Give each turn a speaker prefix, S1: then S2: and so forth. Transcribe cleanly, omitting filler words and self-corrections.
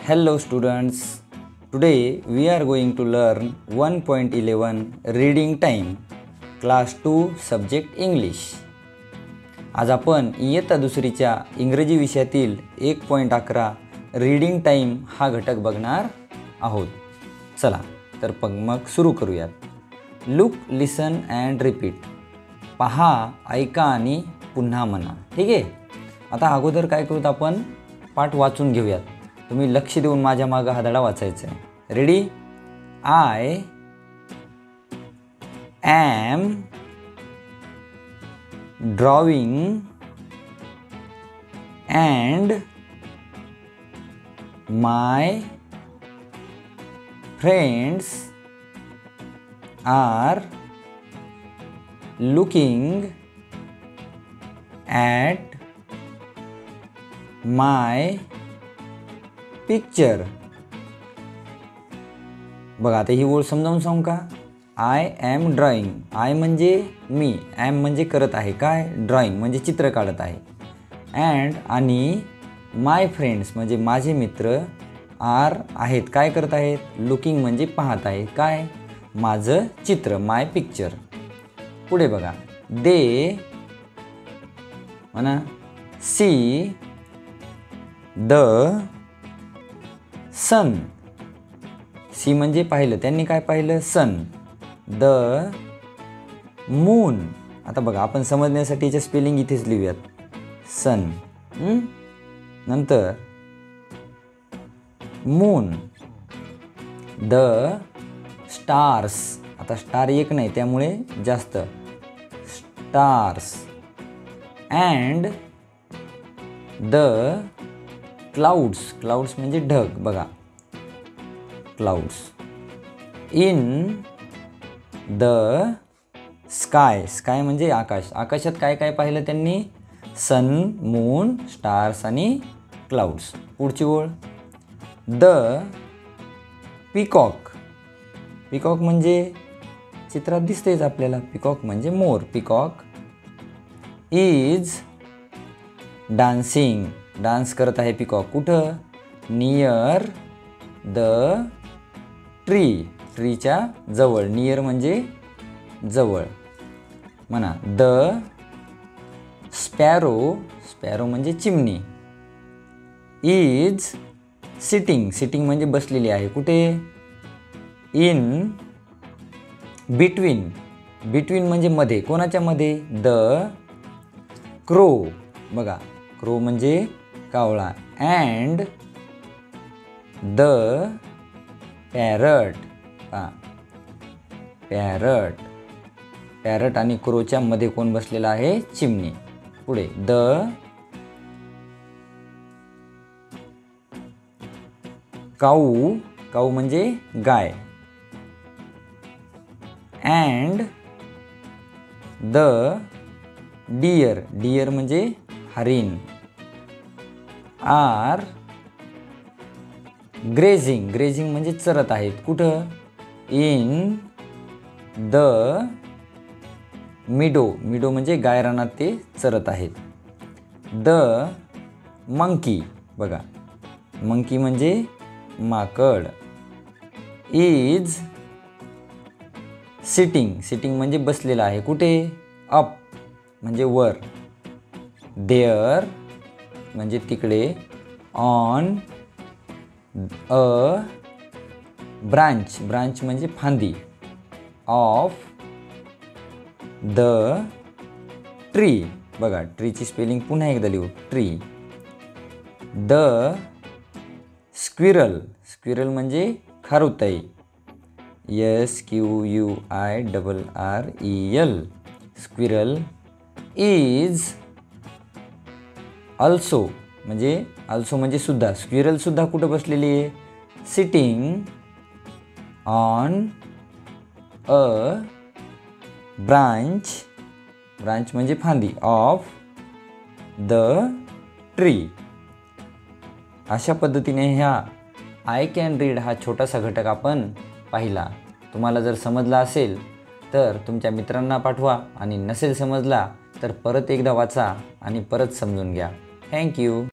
S1: Hello students, today we are going to learn 1.11 reading time, class 2 subject English. आज आपण इयत्ता दुसरीच्या इंग्रजी विषयातील 1.11 रीडिंग टाइम हा घटक बघणार आहोत. चला तर मग सुरू करूयात. Look, listen and repeat. पहा, ऐका आणि पुन्हा म्हणा. ठीक आहे. आता अगोदर काय करूत, आपण पाठ वाचून घेऊयात. तुम्ही लक्ष देऊन माझ्या मागे हा धडा वाचायचा आहे. Ready? I am drawing and my friends are looking at my picture. बघा, आता ही ओळ समजावून सांगू का? I am drawing. आय म्हणजे मी, एम म्हणजे करत आहे काय, ड्रॉइंग म्हणजे चित्र काढत आहे. अँड आणि माय फ्रेंड्स म्हणजे माझे मित्र आर आहेत काय करत आहेत, लुकिंग म्हणजे पाहत आहेत काय, माझं चित्र, माय पिक्चर. पुढे बघा, दे म्हणा सी द सन. सी म्हणजे पाहिलं, त्यांनी काय पाहिलं, सन. The moon. आता बघा, आपण समजण्यासाठी याचं स्पेलिंग इथेच लिहूयात, सन. नंतर मून. The stars. आता स्टार एक नाही त्यामुळे जास्त, stars. And the clouds. Clouds म्हणजे ढग. बघा, clouds. In the sky. Sky म्हणजे आकाश. आकाशात काय काय पाहिलं त्यांनी, सन, मून, स्टार्स आणि क्लाउड्स. पुढची ओळ, द पिकॉक. पिकॉक म्हणजे चित्रात दिसतेच आपल्याला, पिकॉक म्हणजे मोर. Peacock is dancing. डान्स करत आहे पिकॉक. कुठं? Near the tree. ट्रीच्या जवळ. नियर म्हणजे जवळ म्हणा. The sparrow. स्पॅरो म्हणजे चिमणी. Is sitting. सिटिंग म्हणजे बसलेली आहे. कुठे? In between. बिटवीन म्हणजे मध्ये. कोणाच्या मध्ये? The crow. बघा, क्रो म्हणजे कावळा. And the parrot. Parrot. Parrot आणि क्रोच्या मध्ये कोण बसलेला आहे? चिमणी. पुढे, द काऊ. काऊ म्हणजे गाय. And the deer. डियर म्हणजे हरिण. R grazing. ग्रेझिंग म्हणजे चरत आहेत. कुठं? In the मिडो. मिडो म्हणजे गायरानात ते चरत आहेत. The monkey. बघा, मंकी म्हणजे माकड. Is sitting. सिटिंग म्हणजे बसलेला आहे. कुठे? अप म्हणजे वर. देअर म्हणजे तिकडे. On a branch. ब्रांच म्हणजे फांदी. Of the tree. बघा, ट्रीची स्पेलिंग पुन्हा एकदा लिहू, ट्री. The squirrel. स्क्विरल म्हणजे खारुताई. SQUIRREL. Squirrel is also. म्हणजे अल्सो म्हणजे सुद्धा. स्क्विरल सुद्धा कुठं बसलेली आहे? Sitting on a branch. Branch म्हणजे फांदी. Of the tree. अशा पद्धतीने ह्या आय कॅन रीड हा छोटासा घटक आपण पाहिला. तुम्हाला जर समजला असेल तर तुमच्या मित्रांना पाठवा, आणि नसेल समजला तर परत एकदा वाचा आणि परत समजून घ्या. थँक्यू.